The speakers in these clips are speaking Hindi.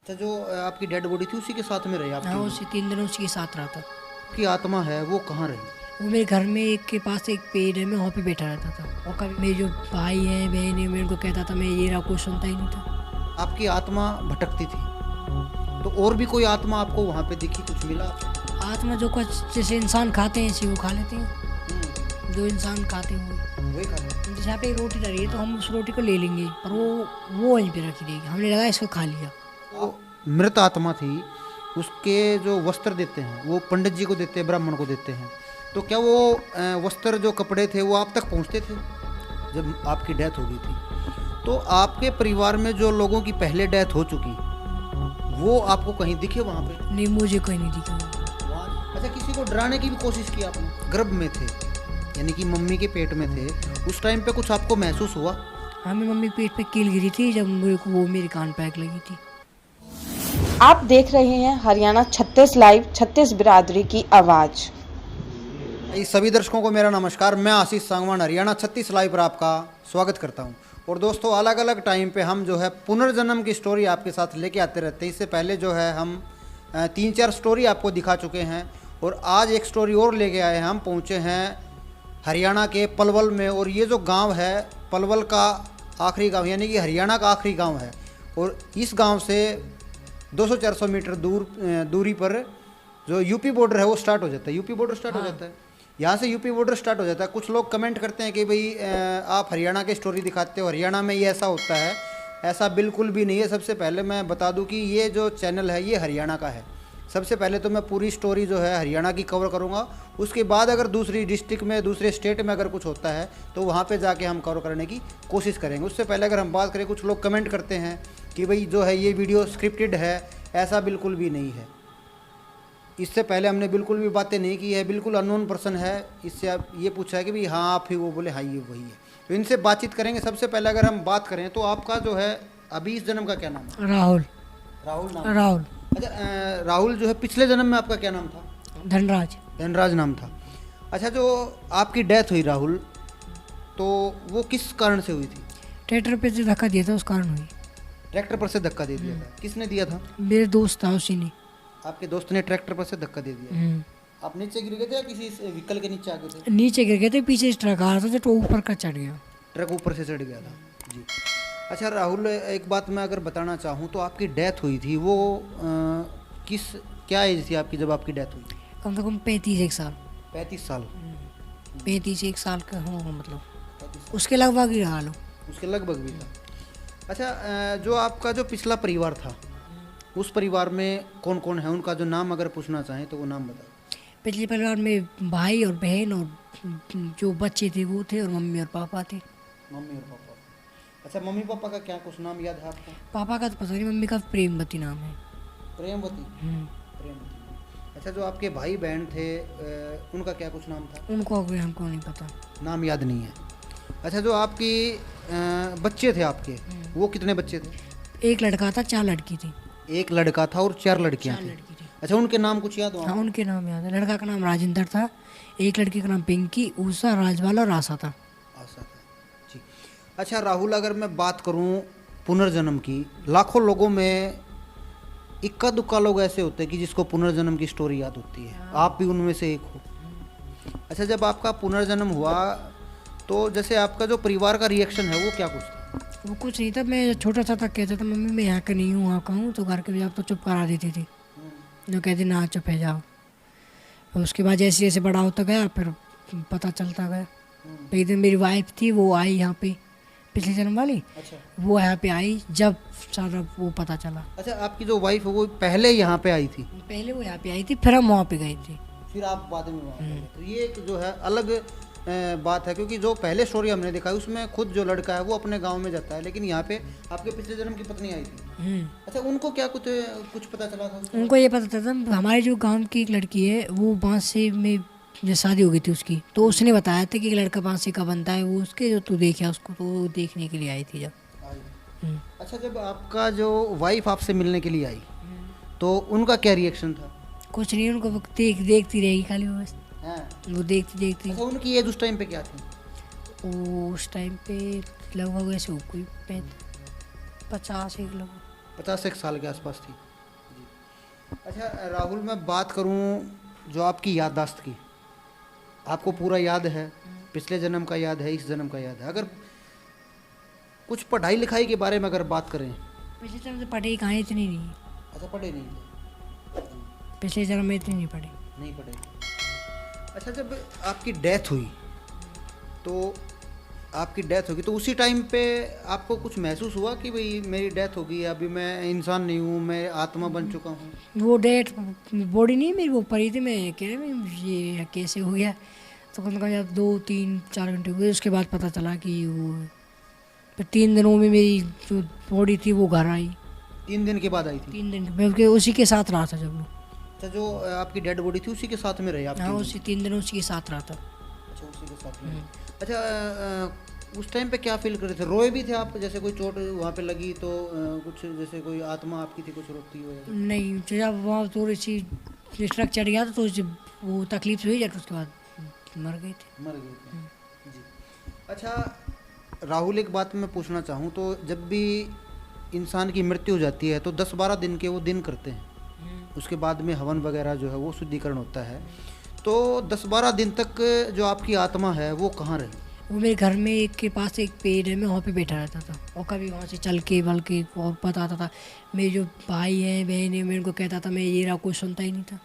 अच्छा, जो आपकी डेड बॉडी थी उसी के साथ में रही हाँ, आपकी? उसी 3 दिन उसी के साथ रहा था। आपकी आत्मा है वो कहाँ रही? वो मेरे घर में एक के पास एक पेड़ है, मैं वहाँ पे बैठा रहता था। और कभी मेरे जो भाई हैं बहन है, मैं उनको कहता था, मैं ये रहा, कुछ सुनता ही नहीं था। आपकी आत्मा भटकती थी, तो और भी कोई आत्मा आपको वहाँ पे दिखी, कुछ मिला? आत्मा जो कुछ जैसे इंसान खाते हैं ऐसे वो खा लेते हैं। जो इंसान खाते हैं वही खा रहे। जैसे यहाँ पे एक रोटी रही है तो हम उस रोटी को ले लेंगे, पर वो वहीं पे रखी रहेगी। हमने लगा इसको खा लिया। वो मृत आत्मा थी, उसके जो वस्त्र देते हैं वो पंडित जी को देते हैं, ब्राह्मण को देते हैं। तो क्या वो वस्त्र जो कपड़े थे वो आप तक पहुँचते थे जब आपकी डेथ हो गई थी? तो आपके परिवार में जो लोगों की पहले डेथ हो चुकी, वो आपको कहीं दिखे वहाँ पे? नहीं, मुझे कोई नहीं दिखा। अच्छा, किसी को डराने की भी कोशिश की आपने? गर्भ में थे, यानी कि मम्मी के पेट में थे, उस टाइम पे कुछ आपको महसूस हुआ? हमें मम्मी के पेट पे कील गिरी थी जब मेरे को वो मेरे कान पे आग लगी थी। आप देख रहे हैं हरियाणा 36 लाइव, 36 बिरादरी की आवाज़। सभी दर्शकों को मेरा नमस्कार। मैं आशीष सांगवान हरियाणा 36 लाइव पर आपका स्वागत करता हूं। और दोस्तों, अलग अलग टाइम पे हम जो है पुनर्जन्म की स्टोरी आपके साथ लेके आते रहते हैं। इससे पहले जो है हम 3-4 स्टोरी आपको दिखा चुके हैं, और आज एक स्टोरी और लेके आए हैं। हम पहुंचे हैं हरियाणा के पलवल में, और ये जो गांव है पलवल का आखिरी गांव, यानी कि हरियाणा का आखिरी गांव है। और इस गांव से 200-400 मीटर दूरी पर जो यूपी बॉर्डर है वो स्टार्ट हो जाता है। यूपी बॉर्डर स्टार्ट हो जाता है, यहाँ से यूपी बॉर्डर स्टार्ट हो जाता है। कुछ लोग कमेंट करते हैं कि भाई आप हरियाणा की स्टोरी दिखाते हो, हरियाणा में ये ऐसा होता है। ऐसा बिल्कुल भी नहीं है। सबसे पहले मैं बता दूं कि ये जो चैनल है ये हरियाणा का है। सबसे पहले तो मैं पूरी स्टोरी जो है हरियाणा की कवर करूंगा, उसके बाद अगर दूसरी डिस्ट्रिक्ट में, दूसरे स्टेट में अगर कुछ होता है तो वहाँ पे जाके हम कवर करने की कोशिश करेंगे। उससे पहले अगर हम बात करें, कुछ लोग कमेंट करते हैं कि भाई जो है ये वीडियो स्क्रिप्टेड है। ऐसा बिल्कुल भी नहीं है। इससे पहले हमने बिल्कुल भी बातें नहीं की है। बिल्कुल अननोन पर्सन है, इससे आप ये पूछा है कि भाई हाँ आप ही, वो बोले हाँ ये वही है, तो इनसे बातचीत करेंगे। सबसे पहले अगर हम बात करें तो आपका जो है अभी इस जन्म का क्या नाम है? राहुल। राहुल नाम? राहुल। अच्छा, राहुल जो है पिछले जन्म में आपका क्या नाम था? धनराज। धनराज नाम था। अच्छा, जो आपकी डेथ हुई राहुल, तो वो किस कारण से हुई थी? ट्रैक्टर पे से धक्का दिया था, उस कारण हुई। ट्रैक्टर पर से धक्का दे दिया था? किसने दिया था? मेरे दोस्त था, उसी ने। आपके दोस्त ने ट्रैक्टर पर से धक्का दे दिया। आप नीचे गिर गए थे या किसी व्हीकल के नीचे आ गए थे? नीचे गिर गए थे, पीछे से ट्रक आ रहा था तो ऊपर का चढ़ गया। ट्रक ऊपर से चढ़ गया था जी। अच्छा राहुल, एक बात मैं अगर बताना चाहूँ तो आपकी डेथ हुई थी वो क्या एज थी आपकी जब आपकी डेथ हुई? कम से कम 35 साल। 35 साल? 35 साल का होगा, मतलब उसके लगभग ही रहा लो। उसके लगभग भी था। अच्छा, जो आपका जो पिछला परिवार था, उस परिवार में कौन कौन है? उनका जो नाम अगर पूछना चाहें तो वो नाम बताओ। पिछले परिवार में भाई और बहन और जो बच्चे थे वो थे, और मम्मी और पापा थे। मम्मी और पापा। अच्छा, मम्मी पापा का क्या कुछ नाम याद है आपको? पापा का तो पता नहीं, मम्मी का प्रेमवती नाम है। प्रेमवती? प्रेमवती। अच्छा, जो आपके भाई बहन थे उनका क्या कुछ नाम था? हमको नहीं पता, नाम याद नहीं है। अच्छा, जो आपकी बच्चे थे आपके, वो कितने बच्चे थे? एक लड़का था, 4 लड़की थी। एक लड़का था और 4 लड़कियां थी। अच्छा, उनके नाम कुछ याद हो? हाँ, उनके नाम याद है। लड़का का नाम राजेंद्र था, एक लड़की का नाम पिंकी, उषा, राजबाला और आशा था। आशा था जी। अच्छा राहुल, अगर मैं बात करूं पुनर्जन्म की, लाखों लोगों में इक्का दुक्का लोग ऐसे होते हैं कि जिसको पुनर्जन्म की स्टोरी याद होती है। आप भी उनमें से एक हो। अच्छा, जब आपका पुनर्जन्म हुआ तो जैसे आपका जो परिवार का रिएक्शन है वो क्या कुछ था? वो कुछ नहीं था। मैं छोटा सा था, कहता था मम्मी मैं यहाँ का नहीं हूँ, वहाँ का हूँ, तो घर के भी आप तो चुप करा देती थी। जो कहती ना चुप है जाओ। और उसके बाद जैसे जैसे बड़ा होता गया फिर पता चलता गया। तो एक दिन मेरी वाइफ थी, वो आई यहाँ पे, पिछले जन्म वाली। अच्छा, वो यहाँ पे आई जब सारा वो पता चला। अच्छा, आपकी जो वाइफ है वो पहले यहाँ पे आई थी? पहले वो यहाँ पे आई थी, फिर हम वहाँ पे गए थे। फिर आप बाद में वहाँ गए। तो ये एक जो है अलग बात है, क्योंकि जो पहले स्टोरी हमने देखा है उसमें खुद जो लड़का है वो अपने गांव में जाता है, लेकिन यहाँ पे आपके पिछले जन्म की पत्नी आई थी। अच्छा, उनको क्या कुछ पता चला था? उनको ये पता था, हमारे जो गांव की एक लड़की है वो बांसे में जो शादी हो गई थी उसकी, तो उसने बताया था कि एक लड़का बांसे का बनता है, वो उसके जो तू देखा उसको, तो वो देखने के लिए आई थी जब। अच्छा, जब आपका जो वाइफ आपसे मिलने के लिए आई तो उनका क्या रिएक्शन था? कुछ नहीं, उनको देखती रहेगी खाली वो, बस हाँ। वो देखती। अच्छा, उनकी एज उस टाइम पे क्या थी? वो उस टाइम पे लगभग ऐसे हो कोई 50 एक लगभग। 51 साल के आसपास थी जी। अच्छा राहुल, मैं बात करूं जो आपकी याददाश्त की, आपको पूरा याद है, पिछले जन्म का याद है, इस जन्म का याद है। अगर कुछ पढ़ाई लिखाई के बारे में अगर बात करें। पिछले जन्म से पढ़ी कहाँ, इतनी नहीं। अच्छा पढ़े नहीं थे? पिछले जन्म में इतनी नहीं पढ़ी। नहीं पढ़े। अच्छा जब आपकी डेथ हुई तो तो उसी टाइम पे आपको कुछ महसूस हुआ कि भाई मेरी डेथ हो गई, अभी मैं इंसान नहीं हूँ, मैं आत्मा बन चुका हूँ? वो डेट बॉडी नहीं मेरी, वो पड़ी थी, मैं कह रही मैं ये कैसे हो गया। तो कम से कम जब 2-3-4 घंटे हुए उसके बाद पता चला कि वो, फिर 3 दिनों में मेरी जो बॉडी थी वो घर आई। 3 दिन के बाद आई थी? 3 दिन मैं उसी के साथ रहा था जब लोग। अच्छा जो आपकी डेड बॉडी थी उसी के साथ में रही आप? हाँ उसी 3 दिन उसी के साथ रहा था। अच्छा उसी के साथ में। अच्छा उस टाइम पे क्या फील कर रहे थे? रोए भी थे आप? जैसे कोई चोट वहाँ पे लगी तो कुछ जैसे कोई आत्मा आपकी थी कुछ रोती हो? नहीं, जब वहाँ थोड़ी सी ट्रक चढ़ गया तो वो तकलीफ हुई, जब उसके बाद मर गए थे। मर गए थे जी। अच्छा राहुल, एक बात मैं पूछना चाहूँ तो जब भी इंसान की मृत्यु हो जाती है तो 10-12 दिन के वो दिन करते हैं, उसके बाद में हवन वगैरह जो है वो शुद्धिकरण होता है। तो 10-12 दिन तक जो आपकी आत्मा है वो कहाँ रही? वो मेरे घर में एक के पास एक पेड़ है, मैं वहाँ पे बैठा रहता था और कभी वहाँ से चल के बल के और बताता था। मेरे जो भाई हैं बहन है, मैं उनको कहता था, मैं ये रहा, कोई सुनता ही नहीं था।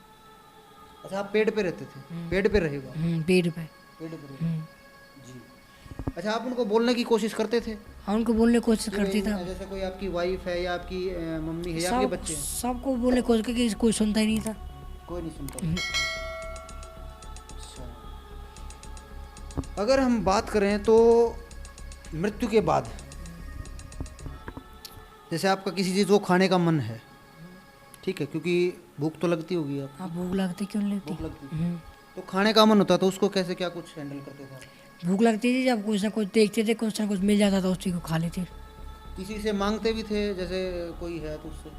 अच्छा आप पेड़ पे रहते थे? पेड़ पे रहेगा? पेड़ पे। पेड़ पे रहते जी। अच्छा आप उनको बोलने की कोशिश करते थे? हाँ उनको बोलने की कोशिश करती था। जैसे कोई आपकी वाइफ है या आपकी मम्मी है या आपके बच्चे हैं? सबको बोलने की कोशिश की, कोई सुनता ही नहीं था। कोई नहीं सुनता। अच्छा अगर हम बात करें तो मृत्यु के बाद जैसे आपका किसी चीज़ को खाने का मन है, ठीक है, क्योंकि भूख तो लगती होगी आप? हाँ भूख लगती, क्यों नहीं भूख लगती। लगती तो खाने का मन होता तो उसको कैसे क्या कुछ हैंडल करते थे? भूख लगती थी, जब कुछ ना कुछ देखते थे, कुछ ना कुछ मिल जाता था उसी को खा लेते। किसी से मांगते भी थे? जैसे कोई है तो उससे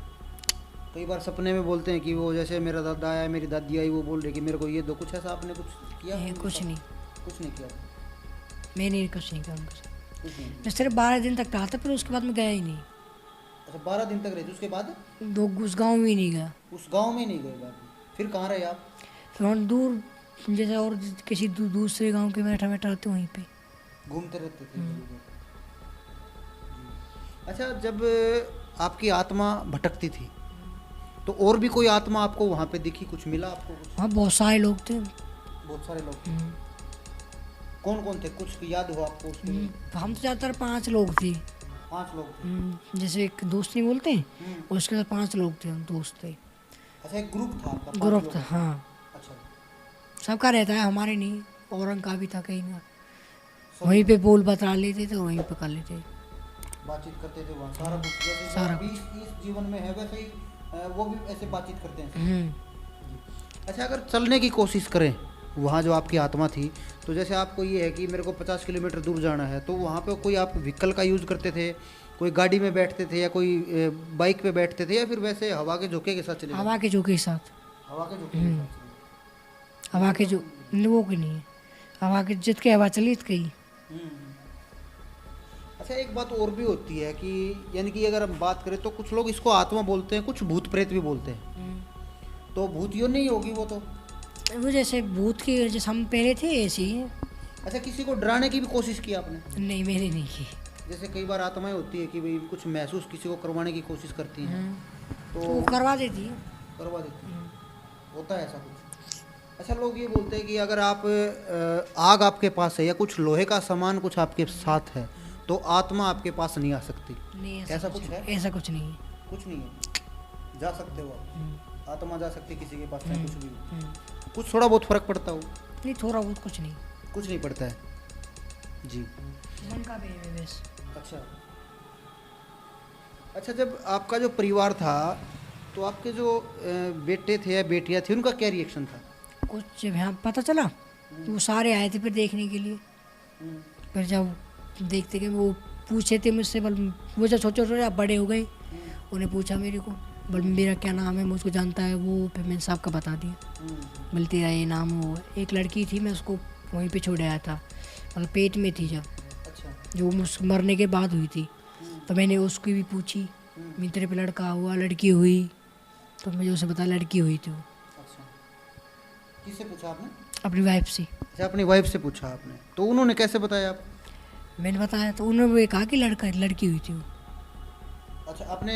कई बार सपने में बोलते हैं कि वो जैसे मेरा दादा आया, मेरी दादी आई, वो बोल रही कि मेरे को ये दो, कुछ ऐसा आपने कुछ किया? कुछ नहीं। कुछ नहीं किया? मैंने कुछ नहीं किया उनको। कुछ नहीं। मैं सिर्फ 12 दिन तक रहा था, फिर उसके बाद मैं गया ही नहीं। अच्छा 12 दिन तक रहे थे, उसके बाद? उस गाँव में ही नहीं गया। उस गांव में नहीं गए बाद में? फिर कहाँ रहे आप? फिर हम दूर जैसे और किसी दूसरे गांव के बैठा रहते वहीं पे घूमते रहते थे? अच्छा जब आपकी आत्मा भटकती थी तो और भी कोई आत्मा आपको वहाँ पे दिखी, कुछ मिला आपको कुछ? वहाँ बहुत सारे लोग थे। बहुत सारे लोग? कौन कौन थे, कुछ याद हो आपको उसके? हम तो ज़्यादातर 5 लोग थे। 5 लोग थे? जैसे एक दोस्त नहीं बोलते हैं, उसके साथ 5 लोग थे, हम दोस्त थे। अच्छा एक ग्रुप था आपका? ग्रुप था हाँ। अच्छा सबका रहता है, हमारे नहीं। औरंग का भी था कहीं ना, वहीं पे बोल बता लेते थे, वहीं पे कर लेते, बातचीत करते थे वहाँ सारा कुछ? जैसे सारा अभी इस जीवन में है वैसे ही वो भी ऐसे बातचीत करते हैं? अच्छा अगर चलने की कोशिश करें वहाँ जो आपकी आत्मा थी, तो जैसे आपको ये है कि मेरे को 50 किलोमीटर दूर जाना है, तो वहाँ पे कोई आप व्हीकल का यूज़ करते थे, कोई गाड़ी में बैठते थे या कोई बाइक पे बैठते थे, या फिर वैसे हवा के झोंके के साथ चले? हवा के झोंके के साथ। हवा के झोंके के साथ? हवा के जो वो की नहीं है, हवा के जितके हवा चली इतके ही। अच्छा एक बात और भी होती है कि यानी कि अगर हम बात करें तो कुछ लोग इसको आत्मा बोलते हैं, कुछ भूत प्रेत भी बोलते हैं। तो भूत यो नहीं होगी वो? तो वो जैसे भूत की जैसे हम पहले थे ऐसे ही है। अच्छा किसी को डराने की भी कोशिश की आपने? नहीं मैंने नहीं की। जैसे कई बार आत्माएं होती है कि भाई कुछ महसूस किसी को करवाने की कोशिश करती हैं, तो वो करवा देती है। करवा देती हैं, होता है ऐसा कुछ? अच्छा लोग ये बोलते हैं कि अगर आप आग आपके पास है या कुछ लोहे का सामान कुछ आपके साथ है तो आत्मा आपके पास नहीं आ सकती। नहीं ऐसा कुछ है? ऐसा कुछ नहीं है। कुछ नहीं है? जा सकते हो आप, आत्मा जा सकती है किसी के पास, चाहे कुछ भी हो। कुछ थोड़ा बहुत फर्क पड़ता हो? नहीं थोड़ा बहुत, कुछ नहीं। कुछ नहीं पड़ता है जी। मन का भी है बस। अच्छा अच्छा जब आपका जो परिवार था तो आपके जो बेटे थे या बेटियां थी उनका क्या रिएक्शन था? कुछ जब यहाँ पता चला तो वो सारे आए थे फिर देखने के लिए। फिर जब देखते कि वो पूछे थे मुझसे, बल वो जब छोटे छोटे अब बड़े हो गए, उन्हें पूछा मेरे को, बल मेरा क्या नाम है, मुझको जानता है वो, फिर मैंने सबका बता दिया। मिलते रहे नाम। वो एक लड़की थी, मैं उसको वहीं पे छोड़ आया था, मतलब पेट में थी जब। अच्छा जो मरने के बाद हुई थी, तो मैंने उसकी भी पूछी, मित्र पे लड़का हुआ, लड़की हुई, तो मुझे उसे पता लड़की हुई थी वो, अच्छा, किससे पूछा आपने? अपनी वाइफ से। अच्छा, अपनी वाइफ से पूछा आपने, तो उन्होंने कैसे बताया आप? मैंने बताया तो उन्होंने भी कहा कि लड़की हुई थी वो। अच्छा, आपने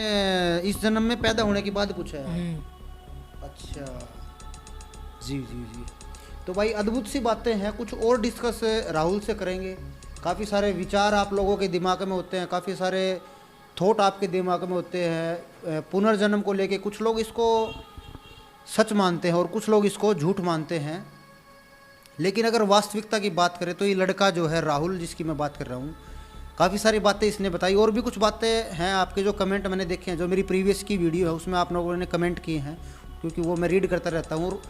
इस जन्म में पैदा होने के बाद पूछा है? हम्म। अच्छा, जी जी जी। तो भाई अद्भुत सी बातें हैं, कुछ और डिस्कस राहुल से करेंगे। काफ़ी सारे विचार आप लोगों के दिमाग में होते हैं, काफ़ी सारे थॉट आपके दिमाग में होते हैं पुनर्जन्म को लेके। कुछ लोग इसको सच मानते हैं और कुछ लोग इसको झूठ मानते हैं, लेकिन अगर वास्तविकता की बात करें तो ये लड़का जो है राहुल, जिसकी मैं बात कर रहा हूँ, काफ़ी सारी बातें इसने बताई। और भी कुछ बातें हैं आपके जो कमेंट मैंने देखे हैं, जो मेरी प्रीवियस की वीडियो है उसमें आप लोगों ने कमेंट किए हैं, क्योंकि वो मैं रीड करता रहता हूँ। और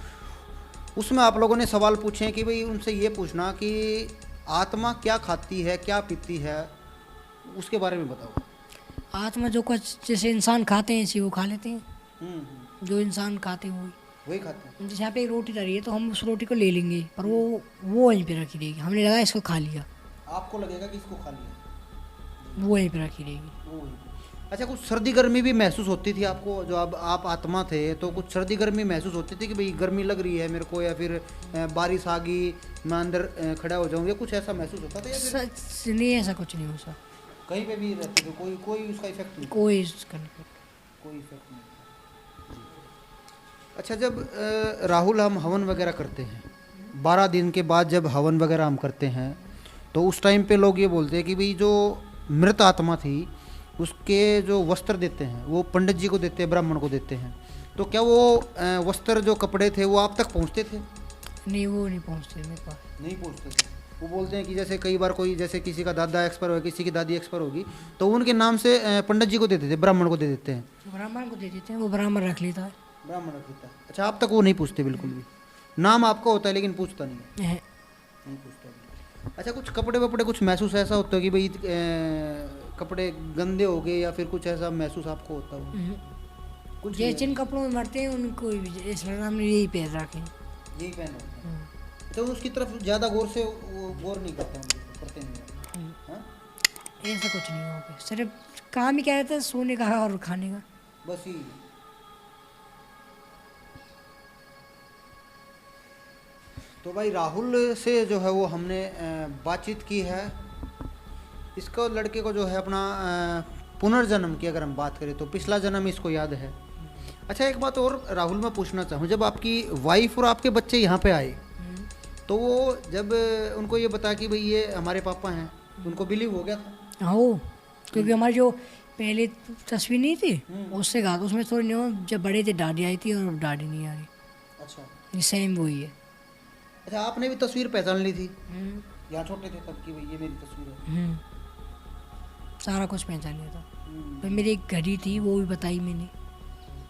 उसमें आप लोगों ने सवाल पूछे हैं कि भाई उनसे ये पूछना कि आत्मा क्या खाती है, क्या पीती है, उसके बारे में बताओ। आत्मा जो कुछ जैसे इंसान खाते हैं ऐसे वो खा लेते हैं, जो इंसान खाते हैं वही खाते हैं। जैसे यहाँ पे एक रोटी धरी है तो हम उस रोटी को ले लेंगे, पर वो वहीं पे रखी रहेगी। हमने लगा इसको खा लिया, आपको लगेगा कि इसको खा लिया, वो वहीं पे रखी रहेगी। वो वही। अच्छा, कुछ सर्दी गर्मी भी महसूस होती थी आपको? जो अब आप आत्मा थे तो कुछ सर्दी गर्मी महसूस होती थी कि भाई गर्मी लग रही है मेरे को, या फिर बारिश आ गई मैं अंदर खड़ा हो जाऊँ, या कुछ ऐसा महसूस होता था? या फिर सच नहीं, ऐसा कुछ नहीं हो सकता। कहीं पे भी रहते थे, कोई कोई उसका इफेक्ट नहीं? कोई इसका नहीं। कोई इफेक्ट नहीं। अच्छा, जब राहुल हम हवन वगैरह करते हैं, 12 दिन के बाद जब हवन वगैरह हम करते हैं, तो उस टाइम पे लोग ये बोलते हैं कि भाई जो मृत आत्मा थी उसके जो वस्त्र देते हैं वो पंडित जी को देते हैं, ब्राह्मण को देते हैं। तो क्या वो वस्त्र जो कपड़े थे वो आप तक पहुंचते थे? नहीं, वो नहीं पहुँचते मेरे पास। नहीं पहुंचते थे। वो बोलते हैं कि जैसे कई बार कोई, जैसे किसी का दादा एक्सपायर हो, किसी की दादी एक्सपायर होगी, तो उनके नाम से पंडित जी को दे देते, ब्राह्मण को दे देते हैं। ब्राह्मण को दे देते हैं, वो ब्राह्मण रख लेता है। ब्राह्मण रख देता है। अच्छा, आप तक वो नहीं पूछते बिल्कुल भी? नाम आपका होता है लेकिन पूछता नहीं है? नहीं पूछता भी। अच्छा, कुछ कपड़े वपड़े कुछ महसूस ऐसा होता है कि भाई कपड़े गंदे हो गए, या फिर कुछ ऐसा महसूस आपको होता हो? कुछ जैसे जिन कपड़ों में मरते हैं उनको इसलिए हमने यही पहन रखे हैं। यही पहन रखते हैं। तो उसकी तरफ ज़्यादा गौर से वो गौर नहीं करते हम लोग, करते नहीं हैं। हाँ? ऐसा कुछ नहीं वहाँ पे, सिर्फ काम ही क्या रहता है, सोने का और खाने का, बस ही। तो भाई राहुल से जो है वो हमने बातचीत की है। इसको लड़के को जो है अपना पुनर्जन्म की अगर हम बात करें तो पिछला जन्म इसको याद है। अच्छा, एक बात और राहुल मैं पूछना चाहूँ, जब आपकी वाइफ और आपके बच्चे यहाँ पे आए तो वो जब उनको ये बता कि भाई ये हमारे पापा हैं, उनको बिलीव हो गया था? हाँ, वो क्योंकि हमारी जो पहले तस्वीर नहीं थी उससे कहा, तो उसमें थोड़ी नहीं, जब बड़े थे दादी आई थी और अब दादी नहीं आ रही। अच्छा, ये सेम वही है। अच्छा, आपने भी तस्वीर पहचान ली थी यहाँ छोटे थे तब कि भाई ये मेरी तस्वीर है? सारा कुछ पहचान लिया था। फिर मेरी एक घड़ी थी, वो भी बताई मैंने।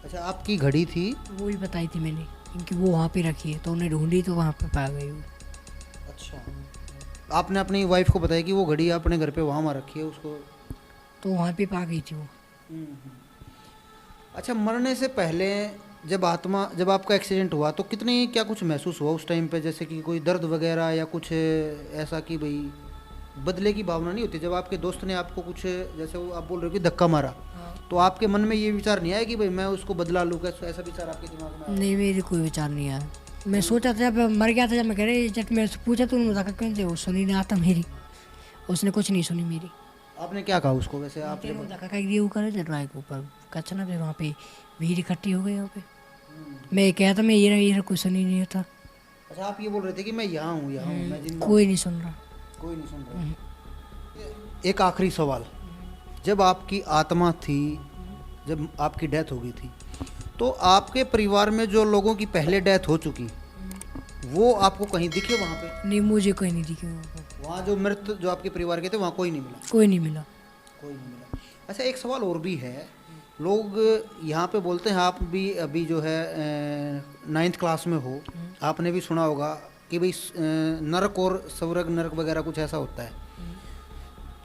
अच्छा, आपकी घड़ी थी? वो भी बताई थी मैंने, क्योंकि वो वहाँ पे रखी है, तो उन्हें ढूंढी तो वहाँ पे पा गई वो। अच्छा, आपने अपनी वाइफ को बताया कि वो घड़ी आपने घर पे वहाँ रखी है उसको? तो वहाँ पे पा गई थी वो। अच्छा, मरने से पहले जब आपका एक्सीडेंट हुआ तो कितने क्या कुछ महसूस हुआ उस टाइम पे? जैसे कि कोई दर्द वगैरह या कुछ ऐसा कि भाई बदले की भावना नहीं होती? जब आपके दोस्त ने आपको कुछ, जैसे वो आप बोल रहे हो कि धक्का मारा, तो आपके मन में ये विचार नहीं आया कि भाई मैं उसको बदला लूँ? कैसा ऐसा विचार आपके दिमाग में आया? नहीं, मेरे कोई विचार नहीं आया। मैं सोचा था जब मर गया था, जब मैं कह रही, जब मैं पूछा तो उन्होंने कहा क्यों थे, वो सुनी नहीं आता मेरी, उसने कुछ नहीं सुनी मेरी। आपने क्या कहा उसको वैसे? आपने धक्का ये वो करे ड्राई के ऊपर कच्चा ना, फिर वहाँ पे भीड़ इकट्ठी हो गई वहाँ पे। मैं कहा था मैं ये कोई सुनी नहीं था। अच्छा, आप ये बोल रहे थे कि मैं यहाँ हूँ, मैं जिंदा। कोई नहीं सुन रहा, कोई नहीं सुन रहा। एक आखिरी सवाल, जब आपकी आत्मा थी, जब आपकी डेथ हो गई थी, तो आपके परिवार में जो लोगों की पहले डेथ हो चुकी, वो आपको कहीं दिखे वहाँ पे? नहीं, मुझे कोई नहीं दिखे वहाँ पे। वहाँ जो मृत जो आपके परिवार के थे वहाँ कोई नहीं मिला? कोई नहीं मिला। कोई नहीं मिला। अच्छा, एक सवाल और भी है, लोग यहाँ पे बोलते हैं, आप भी अभी जो है 9th क्लास में हो, आपने भी सुना होगा कि भाई नरक और स्वर्ग नरक वगैरह कुछ ऐसा होता है।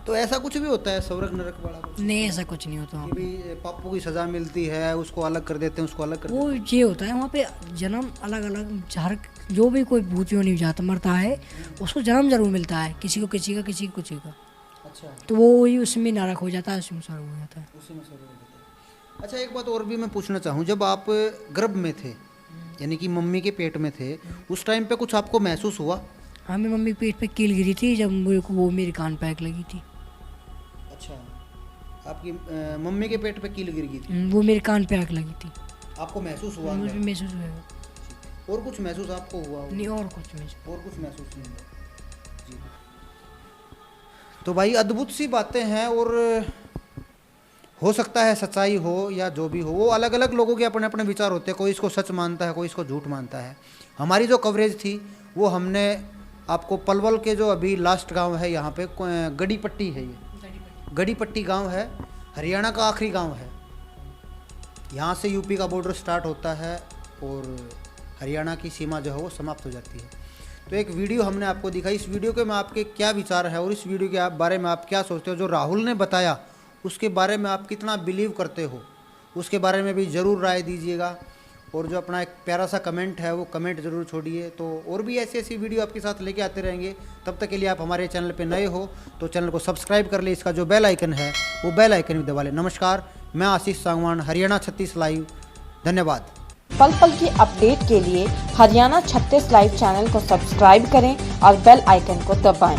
तो ऐसा कुछ भी होता है स्वर्ग नरक वाला कुछ? नहीं, ऐसा कुछ नहीं होता। कि भाई पापों की सज़ा मिलती है, उसको अलग कर देते हैं, उसको अलग कर वो ये होता है वहाँ पे जन्म अलग अलग, हर जो भी कोई भूत योनि जाता मरता है उसको जन्म जरूर मिलता है, किसी को किसी का, किसी को किसी का। अच्छा, तो वो ही उसमें नरक हो जाता है, उसमें स्वर्ग हो जाता है। उसी में स्वर्ग हो जाता है। अच्छा, एक बात और भी मैं पूछना चाहूँ, जब आप गर्भ में थे यानी कि मम्मी के पेट में थे, उस टाइम पे कुछ आपको महसूस हुआ? हाँ, मेरी मम्मी के पेट पे कील गिरी थी जब मेरे को वो मेरे कान पे आग लगी थी। अच्छा, आपकी मम्मी के पेट पे कील गिर गई थी, वो मेरे कान पे आग लगी थी। आपको महसूस हुआ मुझे अंदर? महसूस हुआ। और कुछ महसूस आपको हुआ होगा? नहीं, और कुछ महसूस। और कुछ महसूस नहीं हुआ जी। तो भाई अद्भुत सी बातें हैं, और हो सकता है सच्चाई हो या जो भी हो, वो अलग अलग लोगों के अपने अपने विचार होते हैं, कोई इसको सच मानता है, कोई इसको झूठ मानता है। हमारी जो कवरेज थी वो हमने आपको पलवल के जो अभी लास्ट गांव है यहाँ पे गड़ी पट्टी है, ये गड़ी पट्टी गांव है, हरियाणा का आखिरी गांव है। यहाँ से यूपी का बॉर्डर स्टार्ट होता है और हरियाणा की सीमा जो है वो समाप्त हो जाती है। तो एक वीडियो हमने आपको दिखाई, इस वीडियो के में आपके क्या विचार है और इस वीडियो के बारे में आप क्या सोचते हो? जो राहुल ने बताया उसके बारे में आप कितना बिलीव करते हो, उसके बारे में भी ज़रूर राय दीजिएगा। और जो अपना एक प्यारा सा कमेंट है वो कमेंट ज़रूर छोड़िए। तो और भी ऐसी ऐसी वीडियो आपके साथ लेके आते रहेंगे। तब तक के लिए आप हमारे चैनल पे नए हो तो चैनल को सब्सक्राइब कर ले, इसका जो बेल आइकन है वो बेल आइकन भी दबा लें। नमस्कार, मैं आशीष सांगवान, हरियाणा 36 लाइव। धन्यवाद। पल पल की अपडेट के लिए हरियाणा 36 लाइव चैनल को सब्सक्राइब करें और बेल आइकन को दबाएं।